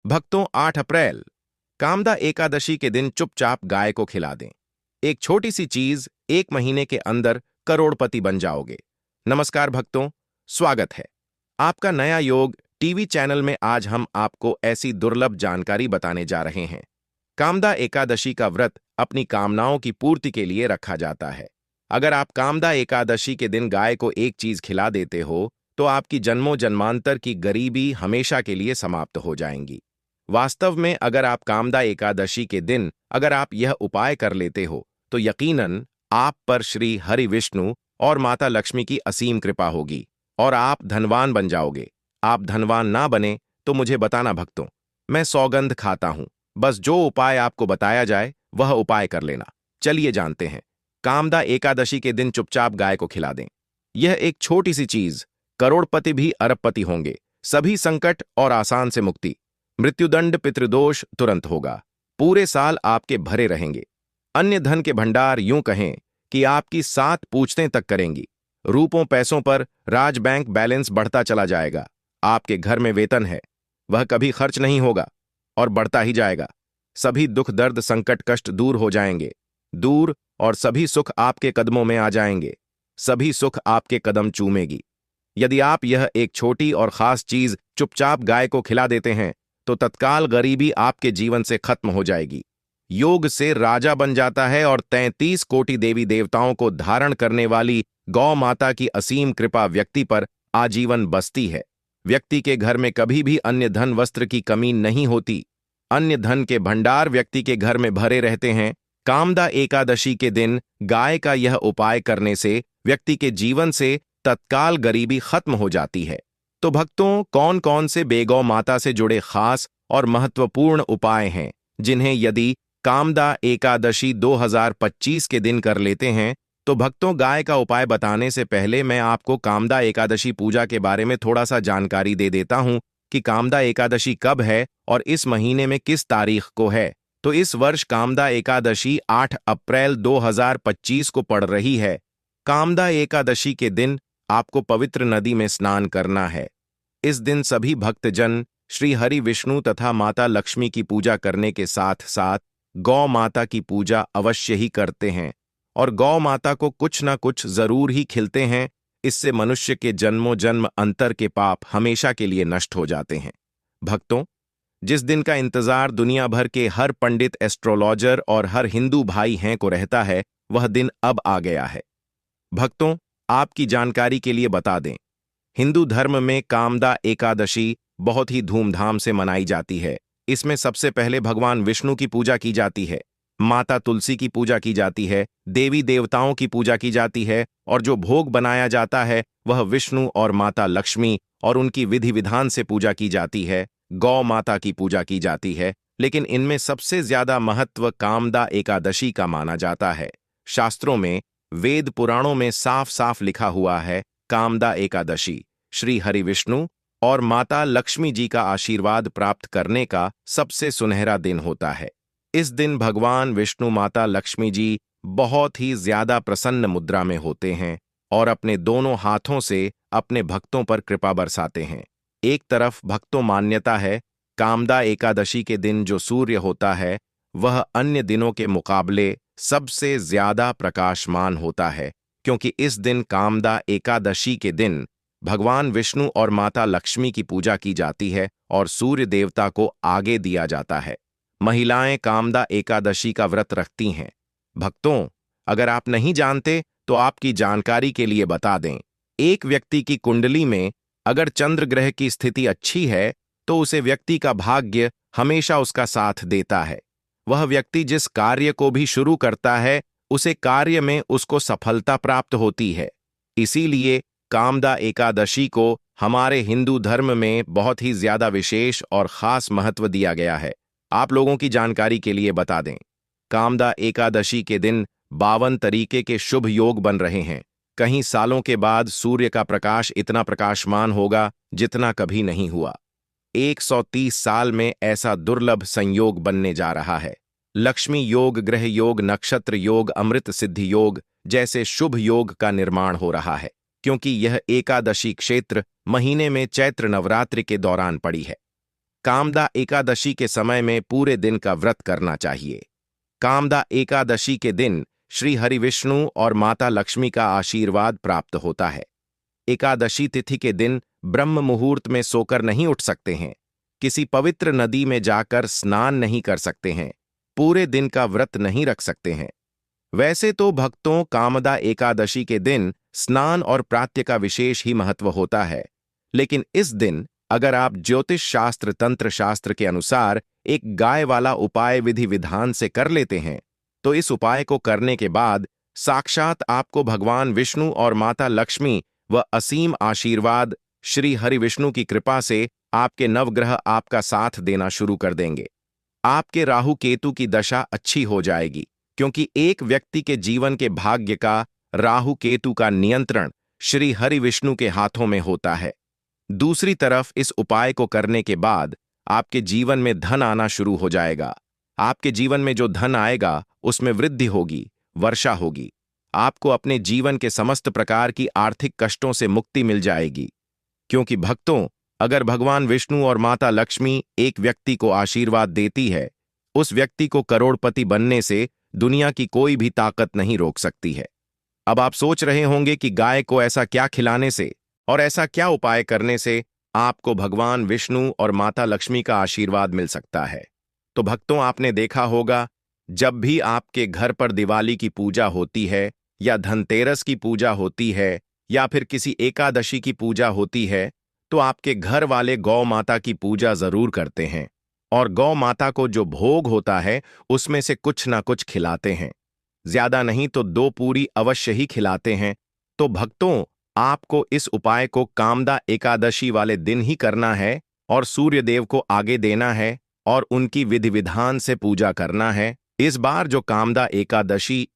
भक्तों, 8 अप्रैल कामदा एकादशी के दिन चुपचाप गाय को खिला दें। एक छोटी सी चीज 1 महीने के अंदर करोड़पति बन जाओगे। नमस्कार भक्तों, स्वागत है आपका नया योग टीवी चैनल में। आज हम आपको ऐसी दुर्लभ जानकारी बताने जा रहे हैं। कामदा एकादशी का व्रत अपनी कामनाओं की पूर्ति के लिए रखा जाता है। अगर आप कामदा एकादशी के दिन गाय को एक चीज खिला देते हो तो आपकी जन्मों जन्मांतर की गरीबी हमेशा के लिए समाप्त हो जाएंगी। वास्तव में अगर आप कामदा एकादशी के दिन अगर आप यह उपाय कर लेते हो तो यकीनन आप पर श्री हरि विष्णु और माता लक्ष्मी की असीम कृपा होगी और आप धनवान बन जाओगे। आप धनवान ना बने तो मुझे बताना भक्तों, मैं सौगंध खाता हूं। बस जो उपाय आपको बताया जाए वह उपाय कर लेना। चलिए जानते हैं। कामदा एकादशी के दिन चुपचाप गाय को खिला दें। यह एक छोटी सी चीज, करोड़पति भी अरबपति होंगे। सभी संकट और आसान से मुक्ति, मृत्युदंड पितृदोष तुरंत होगा। पूरे साल आपके भरे रहेंगे। अन्य धन के भंडार यूं कहें कि आपकी 7 पूछतें तक करेंगी। रूपों पैसों पर राज बैंक बैलेंस बढ़ता चला जाएगा। आपके घर में वेतन है, वह कभी खर्च नहीं होगा और बढ़ता ही जाएगा। सभी दुख दर्द संकट कष्ट दूर हो जाएंगे, दूर, और सभी सुख आपके कदमों में आ जाएंगे। सभी सुख आपके कदम चूमेगी। यदि आप यह एक छोटी और खास चीज चुपचाप गाय को खिला देते हैं तो तत्काल गरीबी आपके जीवन से खत्म हो जाएगी। योग से राजा बन जाता है और 33 कोटि देवी देवताओं को धारण करने वाली गौ माता की असीम कृपा व्यक्ति पर आजीवन बसती है। व्यक्ति के घर में कभी भी अन्य धन वस्त्र की कमी नहीं होती। अन्य धन के भंडार व्यक्ति के घर में भरे रहते हैं। कामदा एकादशी के दिन गाय का यह उपाय करने से व्यक्ति के जीवन से तत्काल गरीबी खत्म हो जाती है। तो भक्तों, कौन कौन से बेगौ माता से जुड़े खास और महत्वपूर्ण उपाय हैं जिन्हें यदि कामदा एकादशी 2025 के दिन कर लेते हैं तो भक्तों, गाय का उपाय बताने से पहले मैं आपको कामदा एकादशी पूजा के बारे में थोड़ा सा जानकारी दे देता हूं कि कामदा एकादशी कब है और इस महीने में किस तारीख को है। तो इस वर्ष कामदा एकादशी 8 अप्रैल 2025 को पड़ रही है। कामदा एकादशी के दिन आपको पवित्र नदी में स्नान करना है। इस दिन सभी भक्तजन श्री हरि विष्णु तथा माता लक्ष्मी की पूजा करने के साथ साथ गौ माता की पूजा अवश्य ही करते हैं और गौ माता को कुछ ना कुछ जरूर ही खिलते हैं। इससे मनुष्य के जन्मों जन्म अंतर के पाप हमेशा के लिए नष्ट हो जाते हैं। भक्तों, जिस दिन का इंतजार दुनिया भर के हर पंडित, एस्ट्रोलॉजर और हर हिंदू भाई हैं को रहता है, वह दिन अब आ गया है। भक्तों, आपकी जानकारी के लिए बता दें, हिंदू धर्म में कामदा एकादशी बहुत ही धूमधाम से मनाई जाती है। इसमें सबसे पहले भगवान विष्णु की पूजा की जाती है, माता तुलसी की पूजा की जाती है, देवी देवताओं की पूजा की जाती है और जो भोग बनाया जाता है वह विष्णु और माता लक्ष्मी और उनकी विधि विधान से पूजा की जाती है। गौ माता की पूजा की जाती है, लेकिन इनमें सबसे ज्यादा महत्व कामदा एकादशी का माना जाता है। शास्त्रों में, वेद पुराणों में साफ साफ लिखा हुआ है, कामदा एकादशी श्री हरि विष्णु और माता लक्ष्मी जी का आशीर्वाद प्राप्त करने का सबसे सुनहरा दिन होता है। इस दिन भगवान विष्णु माता लक्ष्मी जी बहुत ही ज्यादा प्रसन्न मुद्रा में होते हैं और अपने दोनों हाथों से अपने भक्तों पर कृपा बरसाते हैं। एक तरफ भक्तों मान्यता है, कामदा एकादशी के दिन जो सूर्य होता है वह अन्य दिनों के मुकाबले सबसे ज्यादा प्रकाशमान होता है, क्योंकि इस दिन कामदा एकादशी के दिन भगवान विष्णु और माता लक्ष्मी की पूजा की जाती है और सूर्य देवता को आगे दिया जाता है। महिलाएं कामदा एकादशी का व्रत रखती हैं। भक्तों, अगर आप नहीं जानते तो आपकी जानकारी के लिए बता दें, एक व्यक्ति की कुंडली में अगर चंद्र ग्रह की स्थिति अच्छी है तो उसे व्यक्ति का भाग्य हमेशा उसका साथ देता है। वह व्यक्ति जिस कार्य को भी शुरू करता है उसे कार्य में उसको सफलता प्राप्त होती है। इसीलिए कामदा एकादशी को हमारे हिंदू धर्म में बहुत ही ज्यादा विशेष और खास महत्व दिया गया है। आप लोगों की जानकारी के लिए बता दें, कामदा एकादशी के दिन 52 तरीके के शुभ योग बन रहे हैं। कहीं सालों के बाद सूर्य का प्रकाश इतना प्रकाशमान होगा जितना कभी नहीं हुआ। 130 साल में ऐसा दुर्लभ संयोग बनने जा रहा है। लक्ष्मी योग, ग्रह योग, नक्षत्र योग, अमृत सिद्धि योग जैसे शुभ योग का निर्माण हो रहा है, क्योंकि यह एकादशी क्षेत्र महीने में चैत्र नवरात्रि के दौरान पड़ी है। कामदा एकादशी के समय में पूरे दिन का व्रत करना चाहिए। कामदा एकादशी के दिन श्री हरि विष्णु और माता लक्ष्मी का आशीर्वाद प्राप्त होता है। एकादशी तिथि के दिन ब्रह्म मुहूर्त में सोकर नहीं उठ सकते हैं, किसी पवित्र नदी में जाकर स्नान नहीं कर सकते हैं, पूरे दिन का व्रत नहीं रख सकते हैं। वैसे तो भक्तों, कामदा एकादशी के दिन स्नान और प्रातः का विशेष ही महत्व होता है, लेकिन इस दिन अगर आप ज्योतिष शास्त्र तंत्र शास्त्र के अनुसार एक गाय वाला उपाय विधि विधान से कर लेते हैं, तो इस उपाय को करने के बाद साक्षात आपको भगवान विष्णु और माता लक्ष्मी व असीम आशीर्वाद श्री हरि विष्णु की कृपा से आपके नवग्रह आपका साथ देना शुरू कर देंगे। आपके राहु केतु की दशा अच्छी हो जाएगी, क्योंकि एक व्यक्ति के जीवन के भाग्य का राहु केतु का नियंत्रण श्री हरि विष्णु के हाथों में होता है। दूसरी तरफ इस उपाय को करने के बाद आपके जीवन में धन आना शुरू हो जाएगा। आपके जीवन में जो धन आएगा उसमें वृद्धि होगी, वर्षा होगी। आपको अपने जीवन के समस्त प्रकार की आर्थिक कष्टों से मुक्ति मिल जाएगी, क्योंकि भक्तों, अगर भगवान विष्णु और माता लक्ष्मी एक व्यक्ति को आशीर्वाद देती है, उस व्यक्ति को करोड़पति बनने से दुनिया की कोई भी ताकत नहीं रोक सकती है। अब आप सोच रहे होंगे कि गाय को ऐसा क्या खिलाने से और ऐसा क्या उपाय करने से आपको भगवान विष्णु और माता लक्ष्मी का आशीर्वाद मिल सकता है। तो भक्तों, आपने देखा होगा, जब भी आपके घर पर दिवाली की पूजा होती है या धनतेरस की पूजा होती है या फिर किसी एकादशी की पूजा होती है, तो आपके घर वाले गौ माता की पूजा जरूर करते हैं और गौ माता को जो भोग होता है उसमें से कुछ ना कुछ खिलाते हैं। ज्यादा नहीं तो 2 पूरी अवश्य ही खिलाते हैं। तो भक्तों, आपको इस उपाय को कामदा एकादशी वाले दिन ही करना है और सूर्य देव को आगे देना है और उनकी विधि विधान से पूजा करना है। इस बार जो कामदा एकादशी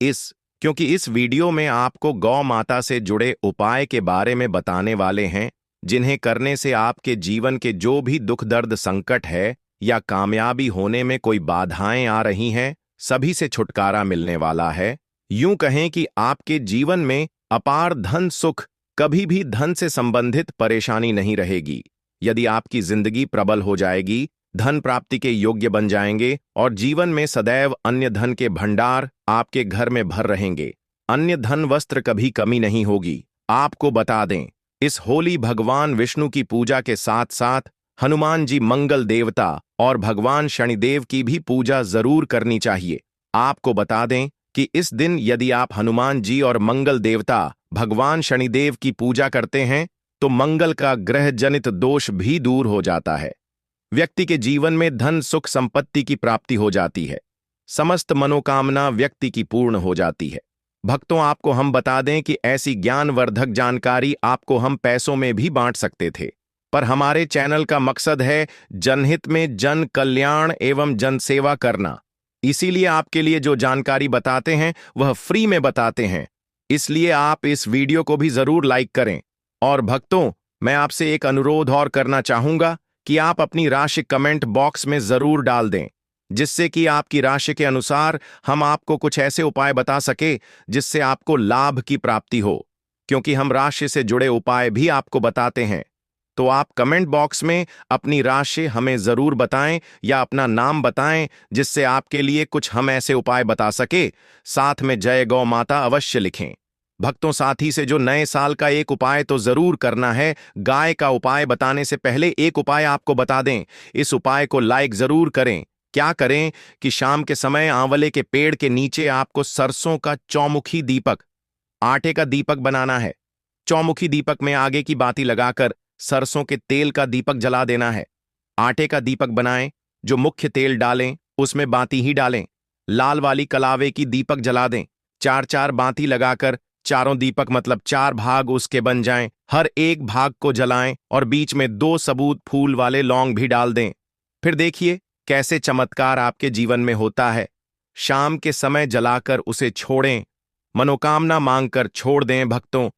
क्योंकि इस वीडियो में आपको गौ माता से जुड़े उपाय के बारे में बताने वाले हैं, जिन्हें करने से आपके जीवन के जो भी दुख दर्द संकट है या कामयाबी होने में कोई बाधाएं आ रही हैं, सभी से छुटकारा मिलने वाला है। यूं कहें कि आपके जीवन में अपार धन सुख, कभी भी धन से संबंधित परेशानी नहीं रहेगी। यदि आपकी जिंदगी प्रबल हो जाएगी, धन प्राप्ति के योग्य बन जाएंगे और जीवन में सदैव अन्य धन के भंडार आपके घर में भर रहेंगे। अन्य धन वस्त्र कभी कमी नहीं होगी। आपको बता दें, इस होली भगवान विष्णु की पूजा के साथ साथ हनुमान जी मंगल देवता और भगवान शनिदेव की भी पूजा जरूर करनी चाहिए। आपको बता दें कि इस दिन यदि आप हनुमान जी और मंगल देवता भगवान शनिदेव की पूजा करते हैं, तो मंगल का ग्रह जनित दोष भी दूर हो जाता है। व्यक्ति के जीवन में धन सुख संपत्ति की प्राप्ति हो जाती है। समस्त मनोकामना व्यक्ति की पूर्ण हो जाती है। भक्तों, आपको हम बता दें कि ऐसी ज्ञानवर्धक जानकारी आपको हम पैसों में भी बांट सकते थे, पर हमारे चैनल का मकसद है जनहित में जन कल्याण एवं जन सेवा करना। इसीलिए आपके लिए जो जानकारी बताते हैं वह फ्री में बताते हैं। इसलिए आप इस वीडियो को भी जरूर लाइक करें। और भक्तों, मैं आपसे एक अनुरोध और करना चाहूंगा कि आप अपनी राशि कमेंट बॉक्स में जरूर डाल दें, जिससे कि आपकी राशि के अनुसार हम आपको कुछ ऐसे उपाय बता सके जिससे आपको लाभ की प्राप्ति हो, क्योंकि हम राशि से जुड़े उपाय भी आपको बताते हैं। तो आप कमेंट बॉक्स में अपनी राशि हमें जरूर बताएं या अपना नाम बताएं, जिससे आपके लिए कुछ हम ऐसे उपाय बता सके। साथ में जय गौ माता अवश्य लिखें। भक्तों, साथ ही से जो नए साल का एक उपाय तो जरूर करना है। गाय का उपाय बताने से पहले एक उपाय आपको बता दें। इस उपाय को लाइक जरूर करें। क्या करें कि शाम के समय आंवले के पेड़ के नीचे आपको सरसों का चौमुखी दीपक, आटे का दीपक बनाना है। चौमुखी दीपक में आगे की बाती लगाकर सरसों के तेल का दीपक जला देना है। आटे का दीपक बनाएं, जो मुख्य तेल डालें उसमें बाती ही डालें। लाल वाली कलावे की दीपक जला दें। 4-4 बाती लगाकर चारों दीपक मतलब 4 भाग उसके बन जाएं। हर एक भाग को जलाएं और बीच में 2 सबूत फूल वाले लौंग भी डाल दें। फिर देखिए कैसे चमत्कार आपके जीवन में होता है। शाम के समय जलाकर उसे छोड़ें, मनोकामना मांगकर छोड़ दें। भक्तों,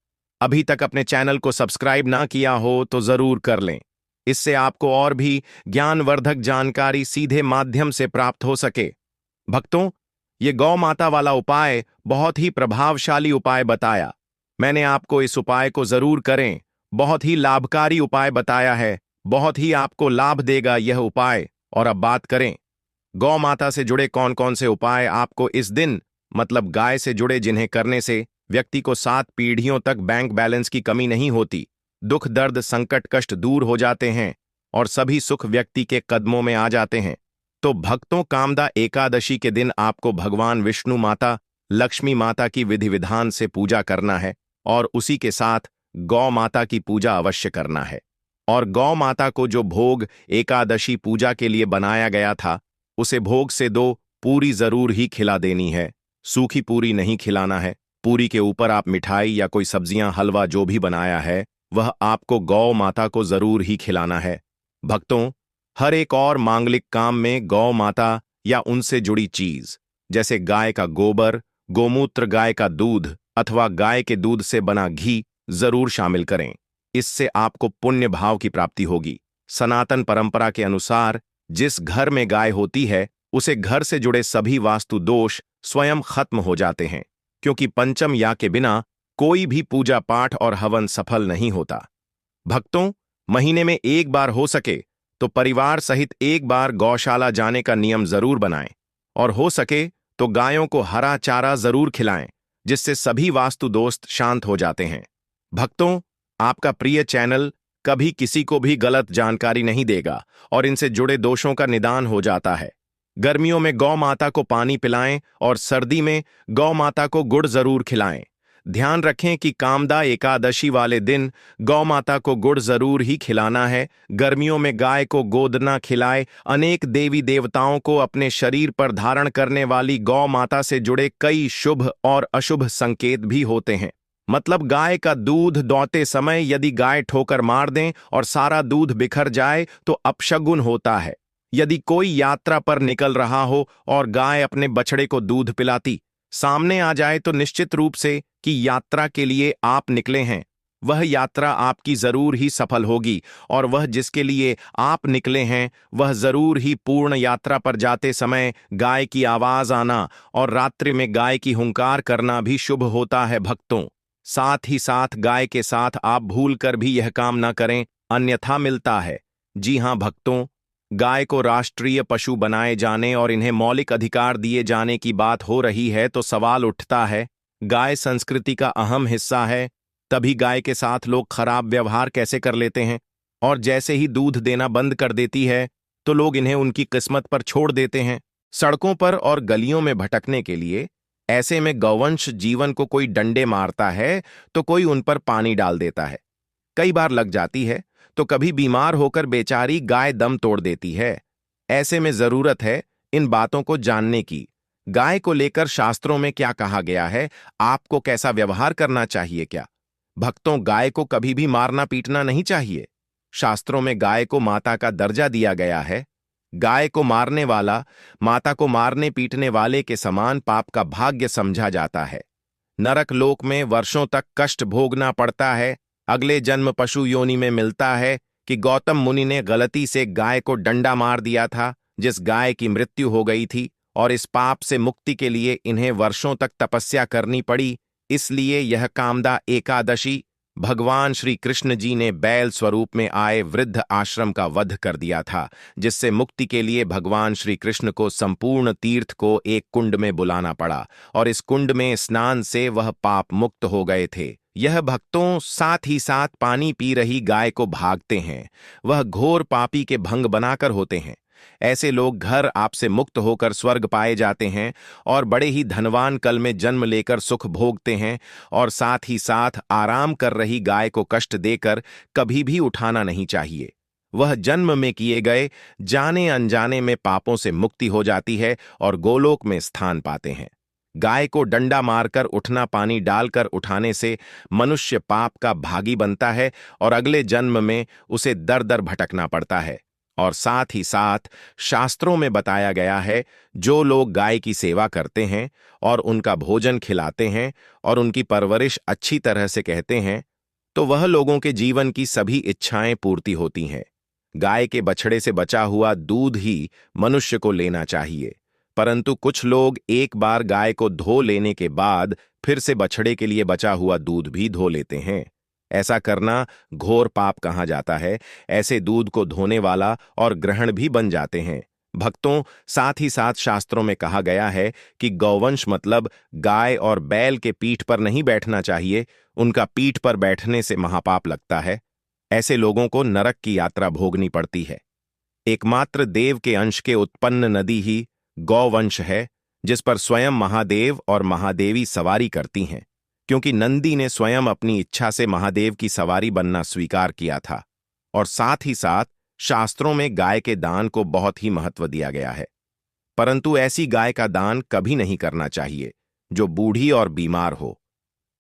अभी तक अपने चैनल को सब्सक्राइब ना किया हो तो जरूर कर लें, इससे आपको और भी ज्ञानवर्धक जानकारी सीधे माध्यम से प्राप्त हो सके। भक्तों, ये गौ माता वाला उपाय बहुत ही प्रभावशाली उपाय बताया। मैंने आपको इस उपाय को जरूर करें, बहुत ही लाभकारी उपाय बताया है। बहुत ही आपको लाभ देगा यह उपाय। और अब बात करें गौ माता से जुड़े कौन कौन से उपाय आपको इस दिन, मतलब गाय से जुड़े, जिन्हें करने से व्यक्ति को 7 पीढ़ियों तक बैंक बैलेंस की कमी नहीं होती, दुख दर्द संकट कष्ट दूर हो जाते हैं और सभी सुख व्यक्ति के कदमों में आ जाते हैं। तो भक्तों, कामदा एकादशी के दिन आपको भगवान विष्णु माता, लक्ष्मी माता की विधि विधान से पूजा करना है और उसी के साथ गौ माता की पूजा अवश्य करना है। और गौ माता को जो भोग एकादशी पूजा के लिए बनाया गया था, उसे भोग से 2 पूरी जरूर ही खिला देनी है। सूखी पूरी नहीं खिलाना है। पूरी के ऊपर आप मिठाई या कोई सब्जियां, हलवा जो भी बनाया है वह आपको गौ माता को जरूर ही खिलाना है। भक्तों, हर एक और मांगलिक काम में गौ माता या उनसे जुड़ी चीज, जैसे गाय का गोबर, गोमूत्र, गाय का दूध अथवा गाय के दूध से बना घी जरूर शामिल करें। इससे आपको पुण्य भाव की प्राप्ति होगी। सनातन परंपरा के अनुसार जिस घर में गाय होती है उसे घर से जुड़े सभी वास्तु दोष स्वयं खत्म हो जाते हैं, क्योंकि पंचम या के बिना कोई भी पूजा पाठ और हवन सफल नहीं होता। भक्तों, महीने में एक बार हो सके तो परिवार सहित एक बार गौशाला जाने का नियम जरूर बनाएं और हो सके तो गायों को हरा चारा जरूर खिलाएं, जिससे सभी वास्तु दोस्त शांत हो जाते हैं। भक्तों, आपका प्रिय चैनल कभी किसी को भी गलत जानकारी नहीं देगा और इनसे जुड़े दोषों का निदान हो जाता है। गर्मियों में गौ माता को पानी पिलाएं और सर्दी में गौ माता को गुड़ जरूर खिलाएं। ध्यान रखें कि कामदा एकादशी वाले दिन गौ माता को गुड़ जरूर ही खिलाना है। गर्मियों में गाय को गोदना खिलाए। अनेक देवी देवताओं को अपने शरीर पर धारण करने वाली गौ माता से जुड़े कई शुभ और अशुभ संकेत भी होते हैं। मतलब गाय का दूध दौते समय यदि गाय ठोकर मार दें और सारा दूध बिखर जाए तो अपशगुन होता है। यदि कोई यात्रा पर निकल रहा हो और गाय अपने बछड़े को दूध पिलाती सामने आ जाए तो निश्चित रूप से कि यात्रा के लिए आप निकले हैं, वह यात्रा आपकी जरूर ही सफल होगी और वह जिसके लिए आप निकले हैं वह जरूर ही पूर्ण यात्रा पर जाते समय गाय की आवाज आना और रात्रि में गाय की हुंकार करना भी शुभ होता है। भक्तों, साथ ही साथ गाय के साथ आप भूल कर भी यह काम न करें, अन्यथा मिलता है। जी हां भक्तों, गाय को राष्ट्रीय पशु बनाए जाने और इन्हें मौलिक अधिकार दिए जाने की बात हो रही है तो सवाल उठता है, गाय संस्कृति का अहम हिस्सा है, तभी गाय के साथ लोग खराब व्यवहार कैसे कर लेते हैं? और जैसे ही दूध देना बंद कर देती है तो लोग इन्हें उनकी किस्मत पर छोड़ देते हैं, सड़कों पर और गलियों में भटकने के लिए। ऐसे में गौवंश जीवन को कोई डंडे मारता है तो कोई उन पर पानी डाल देता है। कई बार लग जाती है तो कभी बीमार होकर बेचारी गाय दम तोड़ देती है। ऐसे में जरूरत है इन बातों को जानने की। गाय को लेकर शास्त्रों में क्या कहा गया है, आपको कैसा व्यवहार करना चाहिए क्या? भक्तों, गाय को कभी भी मारना पीटना नहीं चाहिए। शास्त्रों में गाय को माता का दर्जा दिया गया है। गाय को मारने वाला माता को मारने पीटने वाले के समान पाप का भाग्य समझा जाता है। नरक लोक में वर्षों तक कष्ट भोगना पड़ता है। अगले जन्म पशु योनि में मिलता है कि गौतम मुनि ने गलती से गाय को डंडा मार दिया था, जिस गाय की मृत्यु हो गई थी, और इस पाप से मुक्ति के लिए इन्हें वर्षों तक तपस्या करनी पड़ी। इसलिए यह कामदा एकादशी भगवान श्री कृष्ण जी ने बैल स्वरूप में आए वृद्ध आश्रम का वध कर दिया था, जिससे मुक्ति के लिए भगवान श्री कृष्ण को संपूर्ण तीर्थ को एक कुंड में बुलाना पड़ा और इस कुंड में स्नान से वह पाप मुक्त हो गए थे। यह भक्तों, साथ ही साथ पानी पी रही गाय को भागते हैं, वह घोर पापी के भंग बनाकर होते हैं। ऐसे लोग घर आपसे मुक्त होकर स्वर्ग पाए जाते हैं और बड़े ही धनवान कल में जन्म लेकर सुख भोगते हैं। और साथ ही साथ आराम कर रही गाय को कष्ट देकर कभी भी उठाना नहीं चाहिए। वह जन्म में किए गए जाने अनजाने में पापों से मुक्ति हो जाती है और गोलोक में स्थान पाते हैं। गाय को डंडा मारकर उठना पानी डालकर उठाने से मनुष्य पाप का भागी बनता है और अगले जन्म में उसे दर दर भटकना पड़ता है। और साथ ही साथ शास्त्रों में बताया गया है, जो लोग गाय की सेवा करते हैं और उनका भोजन खिलाते हैं और उनकी परवरिश अच्छी तरह से कहते हैं, तो वह लोगों के जीवन की सभी इच्छाएं पूर्ति होती हैं। गाय के बछड़े से बचा हुआ दूध ही मनुष्य को लेना चाहिए, परंतु कुछ लोग एक बार गाय को धो लेने के बाद फिर से बछड़े के लिए बचा हुआ दूध भी धो लेते हैं। ऐसा करना घोर पाप कहा जाता है। ऐसे दूध को धोने वाला और ग्रहण भी बन जाते हैं। भक्तों, साथ ही साथ शास्त्रों में कहा गया है कि गौवंश मतलब गाय और बैल के पीठ पर नहीं बैठना चाहिए। उनका पीठ पर बैठने से महापाप लगता है। ऐसे लोगों को नरक की यात्रा भोगनी पड़ती है। एकमात्र देव के अंश के उत्पन्न नदी ही गौवंश है, जिस पर स्वयं महादेव और महादेवी सवारी करती हैं, क्योंकि नंदी ने स्वयं अपनी इच्छा से महादेव की सवारी बनना स्वीकार किया था। और साथ ही साथ शास्त्रों में गाय के दान को बहुत ही महत्व दिया गया है। परंतु ऐसी गाय का दान कभी नहीं करना चाहिए जो बूढ़ी और बीमार हो।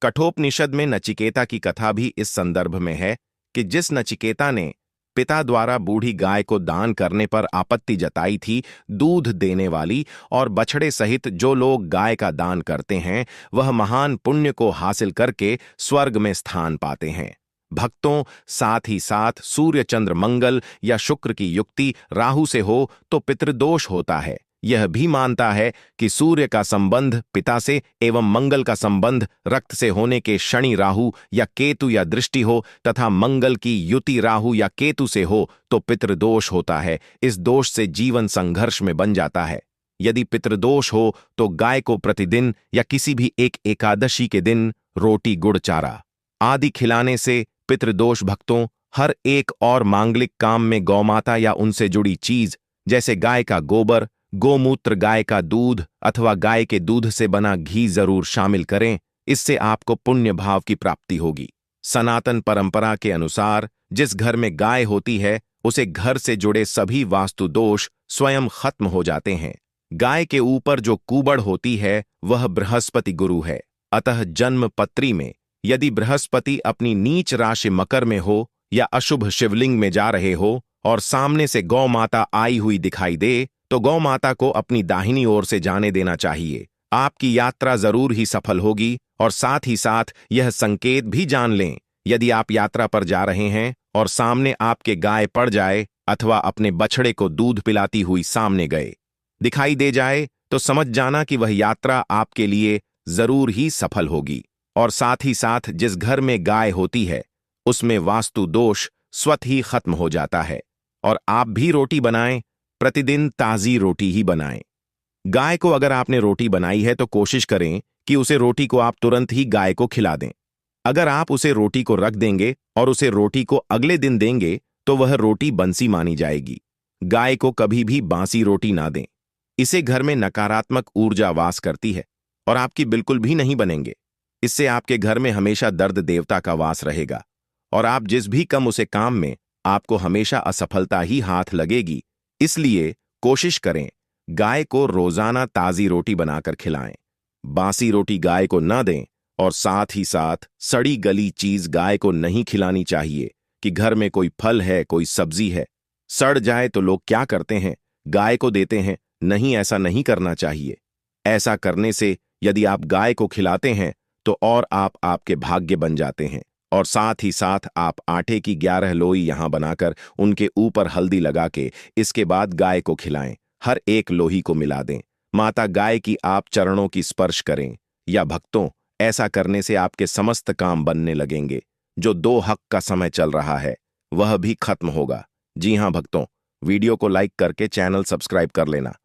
कठोपनिषद में नचिकेता की कथा भी इस संदर्भ में है कि जिस नचिकेता ने पिता द्वारा बूढ़ी गाय को दान करने पर आपत्ति जताई थी, दूध देने वाली और बछड़े सहित जो लोग गाय का दान करते हैं, वह महान पुण्य को हासिल करके स्वर्ग में स्थान पाते हैं। भक्तों, साथ ही साथ सूर्य, चंद्र, मंगल या शुक्र की युक्ति राहु से हो तो पितृदोष होता है। यह भी मानता है कि सूर्य का संबंध पिता से एवं मंगल का संबंध रक्त से होने के शनि राहु या केतु या दृष्टि हो तथा मंगल की युति राहु या केतु से हो तो पितृदोष होता है। इस दोष से जीवन संघर्ष में बन जाता है। यदि पितृदोष हो तो गाय को प्रतिदिन या किसी भी एक एकादशी के दिन रोटी, गुड़, चारा आदि खिलाने से पितृदोष भक्तों हर एक और मांगलिक काम में गौमाता या उनसे जुड़ी चीज जैसे गाय का गोबर, गोमूत्र, गाय का दूध अथवा गाय के दूध से बना घी जरूर शामिल करें। इससे आपको पुण्य भाव की प्राप्ति होगी। सनातन परंपरा के अनुसार जिस घर में गाय होती है उसे घर से जुड़े सभी वास्तु दोष स्वयं खत्म हो जाते हैं। गाय के ऊपर जो कुबड़ होती है वह बृहस्पति गुरु है। अतः जन्म पत्री में यदि बृहस्पति अपनी नीच राशि मकर में हो या अशुभ शिवलिंग में जा रहे हो और सामने से गौ माता आई हुई दिखाई दे तो गौ माता को अपनी दाहिनी ओर से जाने देना चाहिए। आपकी यात्रा जरूर ही सफल होगी। और साथ ही साथ यह संकेत भी जान लें, यदि आप यात्रा पर जा रहे हैं और सामने आपके गाय पड़ जाए अथवा अपने बछड़े को दूध पिलाती हुई सामने गए दिखाई दे जाए तो समझ जाना कि वह यात्रा आपके लिए जरूर ही सफल होगी। और साथ ही साथ जिस घर में गाय होती है उसमें वास्तु दोष स्वतः ही खत्म हो जाता है। और आप भी रोटी बनाएं, प्रतिदिन ताजी रोटी ही बनाएं। गाय को अगर आपने रोटी बनाई है तो कोशिश करें कि उसे रोटी को आप तुरंत ही गाय को खिला दें। अगर आप उसे रोटी को रख देंगे और उसे रोटी को अगले दिन देंगे तो वह रोटी बंसी मानी जाएगी। गाय को कभी भी बासी रोटी ना दें। इसे घर में नकारात्मक ऊर्जा वास करती है और आपकी बिल्कुल भी नहीं बनेंगे। इससे आपके घर में हमेशा दर्द देवता का वास रहेगा और आप जिस भी कम उसे काम में आपको हमेशा असफलता ही हाथ लगेगी। इसलिए कोशिश करें गाय को रोजाना ताजी रोटी बनाकर खिलाएं। बासी रोटी गाय को न दें और साथ ही साथ सड़ी गली चीज गाय को नहीं खिलानी चाहिए कि घर में कोई फल है, कोई सब्जी है, सड़ जाए तो लोग क्या करते हैं, गाय को देते हैं। नहीं, ऐसा नहीं करना चाहिए। ऐसा करने से यदि आप गाय को खिलाते हैं तो और आप आपके भाग्य बन जाते हैं। और साथ ही साथ आप आटे की 11 लोई यहां बनाकर उनके ऊपर हल्दी लगा के इसके बाद गाय को खिलाएं। हर एक लोही को मिला दें। माता गाय की आप चरणों की स्पर्श करें। या भक्तों, ऐसा करने से आपके समस्त काम बनने लगेंगे। जो 2 हक का समय चल रहा है वह भी खत्म होगा। जी हां भक्तों, वीडियो को लाइक करके चैनल सब्सक्राइब कर लेना।